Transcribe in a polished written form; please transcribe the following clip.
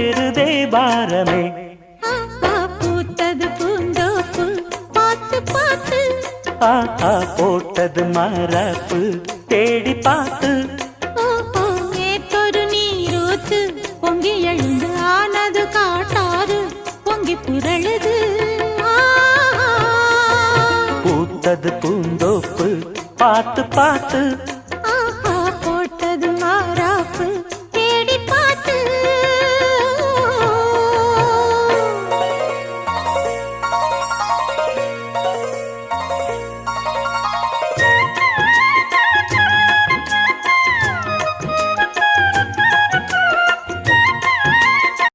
ஏறுதே பாரமே. பூத்தது பூந்தோப்பு பார்த்து பார்த்து, ஆஹா போட்டது மரப்பு தேடி பார்த்து. நேற்றொரு நீரூத்து பொங்கி எழுந்து ஆனது காட்டாறு பொங்கி புரளுது. பூத்தது பூந்தோப்பு பார்த்து பார்த்து.